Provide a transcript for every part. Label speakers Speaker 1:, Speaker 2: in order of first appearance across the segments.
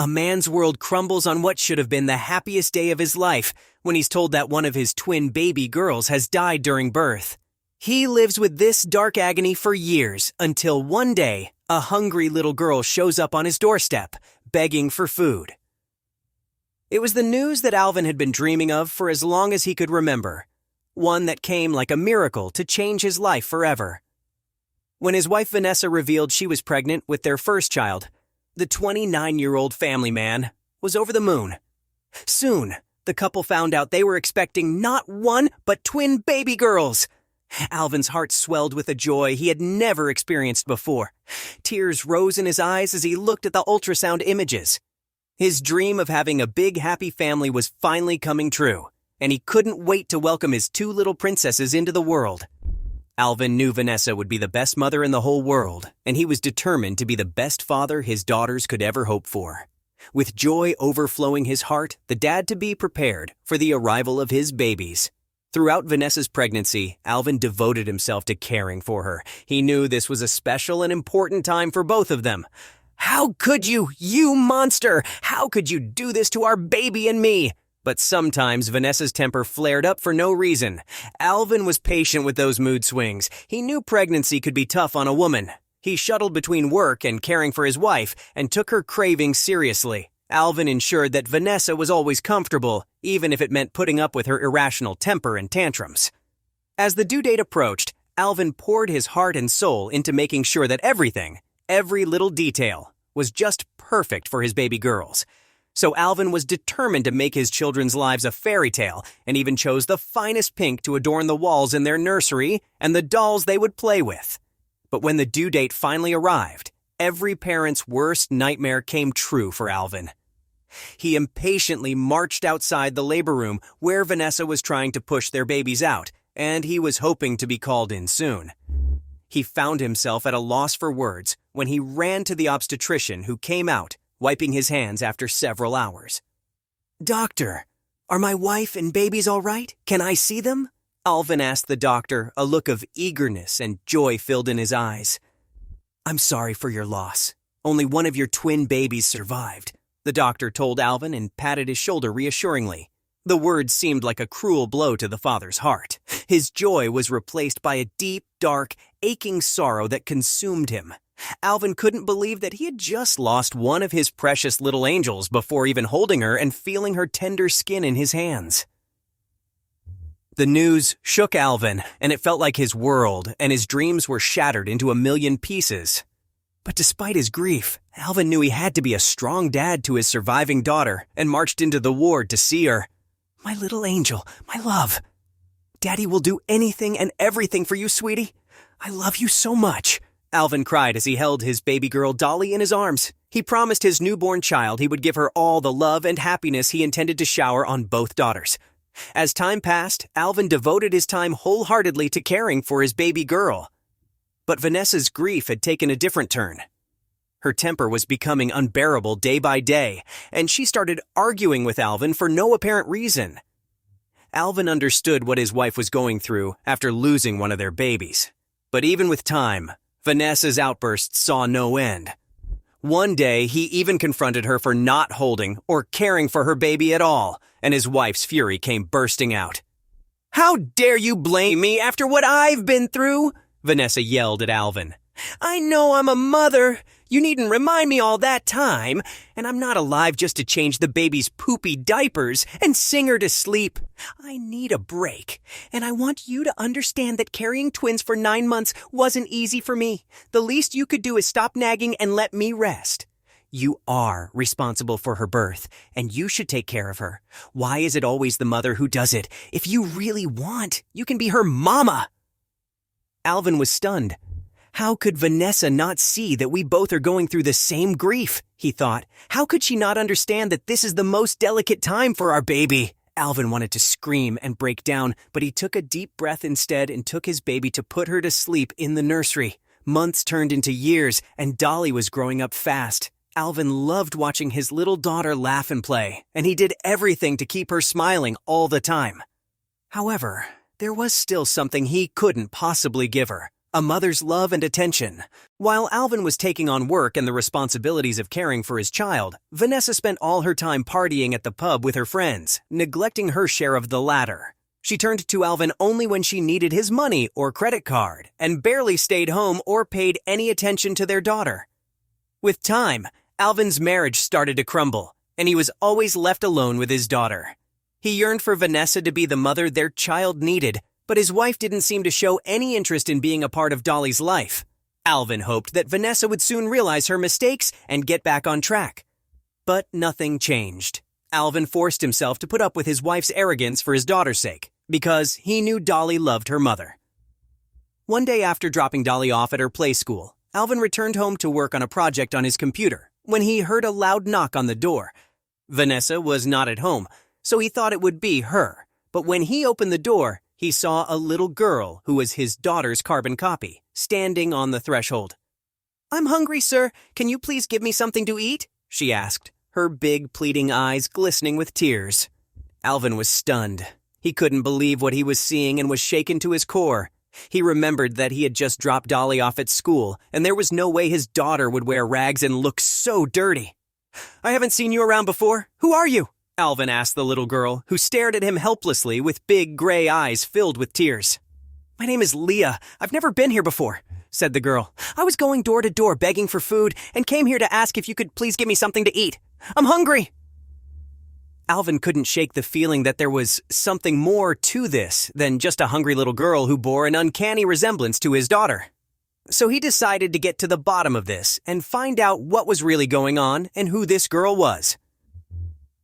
Speaker 1: A man's world crumbles on what should have been the happiest day of his life when he's told that one of his twin baby girls has died during birth. He lives with this dark agony for years until one day, a hungry little girl shows up on his doorstep, begging for food. It was the news that Alvin had been dreaming of for as long as he could remember, one that came like a miracle to change his life forever. When his wife Vanessa revealed she was pregnant with their first child, the 29-year-old family man was over the moon. Soon, the couple found out they were expecting not one, but twin baby girls. Alvin's heart swelled with a joy he had never experienced before. Tears rose in his eyes as he looked at the ultrasound images. His dream of having a big, happy family was finally coming true, and he couldn't wait to welcome his two little princesses into the world. Alvin knew Vanessa would be the best mother in the whole world, and he was determined to be the best father his daughters could ever hope for. With joy overflowing his heart, the dad-to-be prepared for the arrival of his babies. Throughout Vanessa's pregnancy, Alvin devoted himself to caring for her. He knew this was a special and important time for both of them. "How could you, you monster? How could you do this to our baby and me?" But sometimes Vanessa's temper flared up for no reason. Alvin was patient with those mood swings. He knew pregnancy could be tough on a woman. He shuttled between work and caring for his wife and took her cravings seriously. Alvin ensured that Vanessa was always comfortable, even if it meant putting up with her irrational temper and tantrums. As the due date approached, Alvin poured his heart and soul into making sure that everything, every little detail, was just perfect for his baby girls. So Alvin was determined to make his children's lives a fairy tale and even chose the finest pink to adorn the walls in their nursery and the dolls they would play with. But when the due date finally arrived, every parent's worst nightmare came true for Alvin. He impatiently marched outside the labor room where Vanessa was trying to push their babies out, and he was hoping to be called in soon. He found himself at a loss for words when he ran to the obstetrician who came out, wiping his hands after several hours. "Doctor, are my wife and babies all right? Can I see them?" Alvin asked the doctor, a look of eagerness and joy filled in his eyes. "I'm sorry for your loss. Only one of your twin babies survived," the doctor told Alvin and patted his shoulder reassuringly. The words seemed like a cruel blow to the father's heart. His joy was replaced by a deep, dark, aching sorrow that consumed him. Alvin couldn't believe that he had just lost one of his precious little angels before even holding her and feeling her tender skin in his hands. The news shook Alvin, and it felt like his world and his dreams were shattered into a million pieces. But despite his grief, Alvin knew he had to be a strong dad to his surviving daughter and marched into the ward to see her. "My little angel, my love. Daddy will do anything and everything for you, sweetie. I love you so much," Alvin cried as he held his baby girl Dolly in his arms. He promised his newborn child he would give her all the love and happiness he intended to shower on both daughters. As time passed, Alvin devoted his time wholeheartedly to caring for his baby girl. But Vanessa's grief had taken a different turn. Her temper was becoming unbearable day by day, and she started arguing with Alvin for no apparent reason. Alvin understood what his wife was going through after losing one of their babies. But even with time, Vanessa's outbursts saw no end. One day, he even confronted her for not holding or caring for her baby at all, and his wife's fury came bursting out. "How dare you blame me after what I've been through?" Vanessa yelled at Alvin. "I know I'm a mother. You needn't remind me all that time, and I'm not alive just to change the baby's poopy diapers and sing her to sleep. I need a break, and I want you to understand that carrying twins for 9 months wasn't easy for me. The least you could do is stop nagging and let me rest. You are responsible for her birth, and you should take care of her. Why is it always the mother who does it? If you really want, you can be her mama." Alvin was stunned. How could Vanessa not see that we both are going through the same grief, he thought. How could she not understand that this is the most delicate time for our baby? Alvin wanted to scream and break down, but he took a deep breath instead and took his baby to put her to sleep in the nursery. Months turned into years, and Dolly was growing up fast. Alvin loved watching his little daughter laugh and play, and he did everything to keep her smiling all the time. However, there was still something he couldn't possibly give her. a mother's love and attention. While Alvin was taking on work and the responsibilities of caring for his child, Vanessa spent all her time partying at the pub with her friends, neglecting her share of the latter. She turned to Alvin only when she needed his money or credit card, and barely stayed home or paid any attention to their daughter. With time, Alvin's marriage started to crumble, and he was always left alone with his daughter. He yearned for Vanessa to be the mother their child needed, but his wife didn't seem to show any interest in being a part of Dolly's life. Alvin hoped that Vanessa would soon realize her mistakes and get back on track. But nothing changed. Alvin forced himself to put up with his wife's arrogance for his daughter's sake, because he knew Dolly loved her mother. One day after dropping Dolly off at her play school, Alvin returned home to work on a project on his computer when he heard a loud knock on the door. Vanessa was not at home, so he thought it would be her. But when he opened the door, he saw a little girl who was his daughter's carbon copy, standing on the threshold. "I'm hungry, sir. Can you please give me something to eat?" she asked, her big, pleading eyes glistening with tears. Alvin was stunned. He couldn't believe what he was seeing and was shaken to his core. He remembered that he had just dropped Dolly off at school, and there was no way his daughter would wear rags and look so dirty. "I haven't seen you around before. Who are you?" Alvin asked the little girl, who stared at him helplessly with big gray eyes filled with tears. "My name is Leah. I've never been here before," said the girl. "I was going door to door begging for food and came here to ask if you could please give me something to eat. I'm hungry." Alvin couldn't shake the feeling that there was something more to this than just a hungry little girl who bore an uncanny resemblance to his daughter. So he decided to get to the bottom of this and find out what was really going on and who this girl was.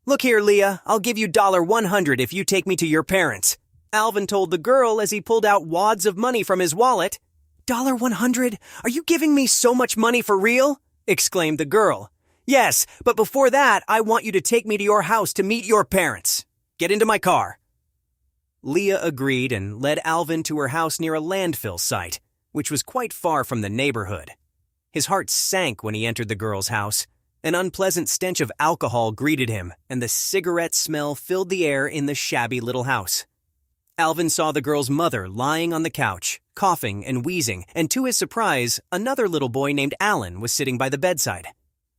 Speaker 1: "Look here, Leah, I'll give you $100 if you take me to your parents," Alvin told the girl as he pulled out wads of money from his wallet. $100? Are you giving me so much money for real?" exclaimed the girl. "Yes, but before that, I want you to take me to your house to meet your parents. Get into my car." Leah agreed and led Alvin to her house near a landfill site, which was quite far from the neighborhood. His heart sank when he entered the girl's house. An unpleasant stench of alcohol greeted him, and the cigarette smell filled the air in the shabby little house. Alvin saw the girl's mother lying on the couch, coughing and wheezing, and to his surprise, another little boy named Alan was sitting by the bedside.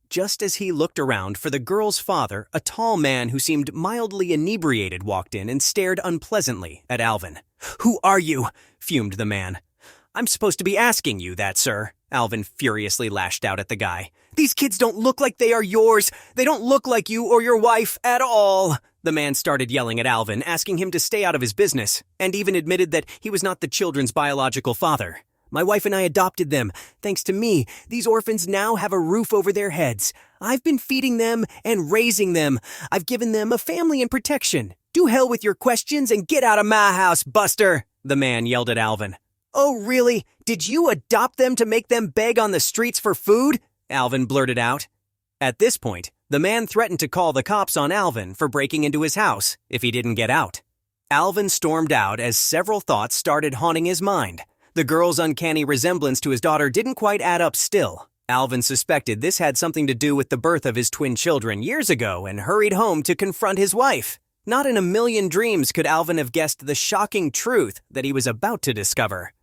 Speaker 1: Just as he looked around for the girl's father, a tall man who seemed mildly inebriated walked in and stared unpleasantly at Alvin. "Who are you?" fumed the man. "I'm supposed to be asking you that, sir," Alvin furiously lashed out at the guy. "These kids don't look like they are yours. They don't look like you or your wife at all." The man started yelling at Alvin, asking him to stay out of his business, and even admitted that he was not the children's biological father. "My wife and I adopted them. Thanks to me, these orphans now have a roof over their heads. I've been feeding them and raising them. I've given them a family and protection. Do hell with your questions and get out of my house, Buster," the man yelled at Alvin. "Oh, really? Did you adopt them to make them beg on the streets for food?" Alvin blurted out. At this point, the man threatened to call the cops on Alvin for breaking into his house if he didn't get out. Alvin stormed out as several thoughts started haunting his mind. The girl's uncanny resemblance to his daughter didn't quite add up still. Alvin suspected this had something to do with the birth of his twin children years ago and hurried home to confront his wife. Not in a million dreams could Alvin have guessed the shocking truth that he was about to discover.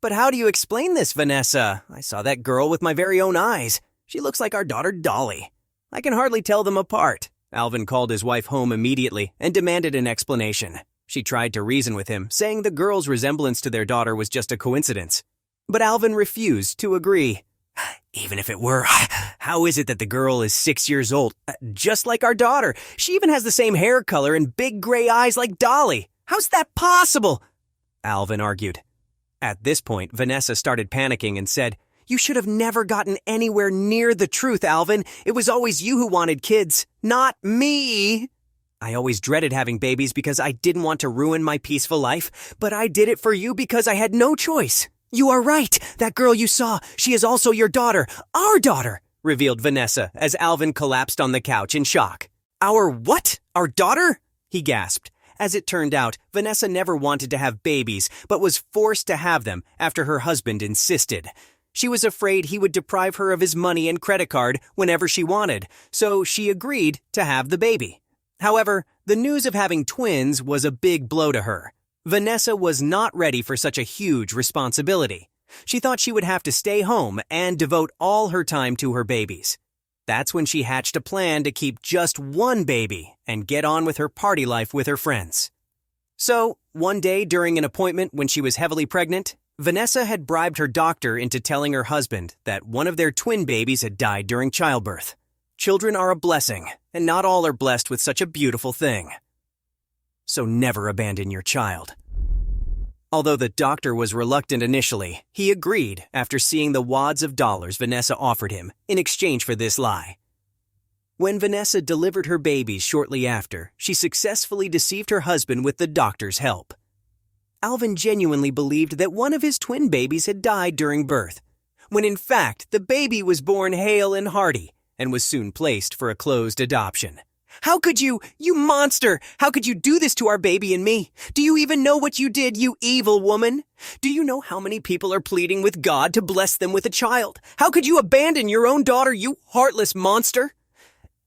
Speaker 1: "But how do you explain this, Vanessa? I saw that girl with my very own eyes. She looks like our daughter Dolly. I can hardly tell them apart." Alvin called his wife home immediately and demanded an explanation. She tried to reason with him, saying the girl's resemblance to their daughter was just a coincidence. But Alvin refused to agree. "Even if it were, how is it that the girl is 6 years old, just like our daughter? She even has the same hair color and big gray eyes like Dolly. How's that possible?" Alvin argued. At this point, Vanessa started panicking and said, "You should have never gotten anywhere near the truth, Alvin. It was always you who wanted kids, not me. I always dreaded having babies because I didn't want to ruin my peaceful life, but I did it for you because I had no choice." "You are right. That girl you saw, she is also your daughter. Our daughter," revealed Vanessa as Alvin collapsed on the couch in shock. "Our what? Our daughter?" he gasped. As it turned out, Vanessa never wanted to have babies, but was forced to have them after her husband insisted. She was afraid he would deprive her of his money and credit card whenever she wanted, so she agreed to have the baby. However, the news of having twins was a big blow to her. Vanessa was not ready for such a huge responsibility. She thought she would have to stay home and devote all her time to her babies. That's when she hatched a plan to keep just one baby and get on with her party life with her friends. So, one day during an appointment when she was heavily pregnant, Vanessa had bribed her doctor into telling her husband that one of their twin babies had died during childbirth. Children are a blessing, and not all are blessed with such a beautiful thing. So never abandon your child. Although the doctor was reluctant initially, he agreed after seeing the wads of dollars Vanessa offered him in exchange for this lie. When Vanessa delivered her babies shortly after, she successfully deceived her husband with the doctor's help. Alvin genuinely believed that one of his twin babies had died during birth, when in fact the baby was born hale and hearty and was soon placed for a closed adoption. How could you monster! How could you do this to our baby and me? Do you even know what you did, you evil woman? Do you know how many people are pleading with God to bless them with a child? How could you abandon your own daughter, you heartless monster?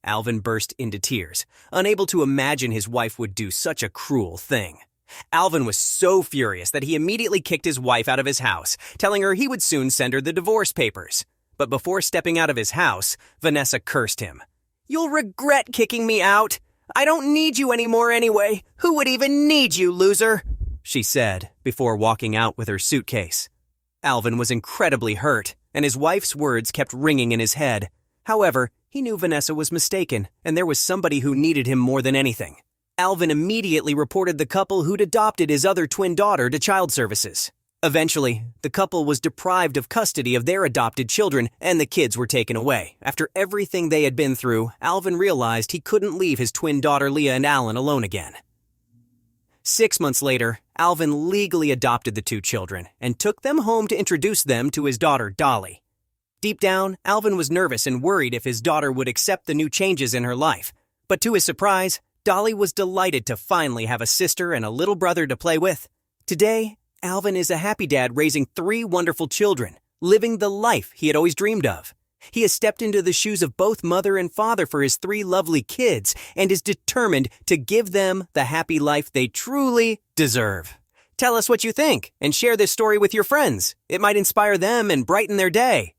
Speaker 1: Alvin burst into tears, unable to imagine his wife would do such a cruel thing. Alvin was so furious that he immediately kicked his wife out of his house, telling her he would soon send her the divorce papers. But before stepping out of his house, Vanessa cursed him. "You'll regret kicking me out. I don't need you anymore anyway. Who would even need you, loser?" she said, before walking out with her suitcase. Alvin was incredibly hurt, and his wife's words kept ringing in his head. However, he knew Vanessa was mistaken, and there was somebody who needed him more than anything. Alvin immediately reported the couple who'd adopted his other twin daughter to child services. Eventually, the couple was deprived of custody of their adopted children, and the kids were taken away. After everything they had been through, Alvin realized he couldn't leave his twin daughter Leah and Alan alone again. 6 months later, Alvin legally adopted the two children and took them home to introduce them to his daughter Dolly. Deep down, Alvin was nervous and worried if his daughter would accept the new changes in her life. But to his surprise, Dolly was delighted to finally have a sister and a little brother to play with. Today, Alvin is a happy dad raising 3 wonderful children, living the life he had always dreamed of. He has stepped into the shoes of both mother and father for his 3 lovely kids and is determined to give them the happy life they truly deserve. Tell us what you think and share this story with your friends. It might inspire them and brighten their day.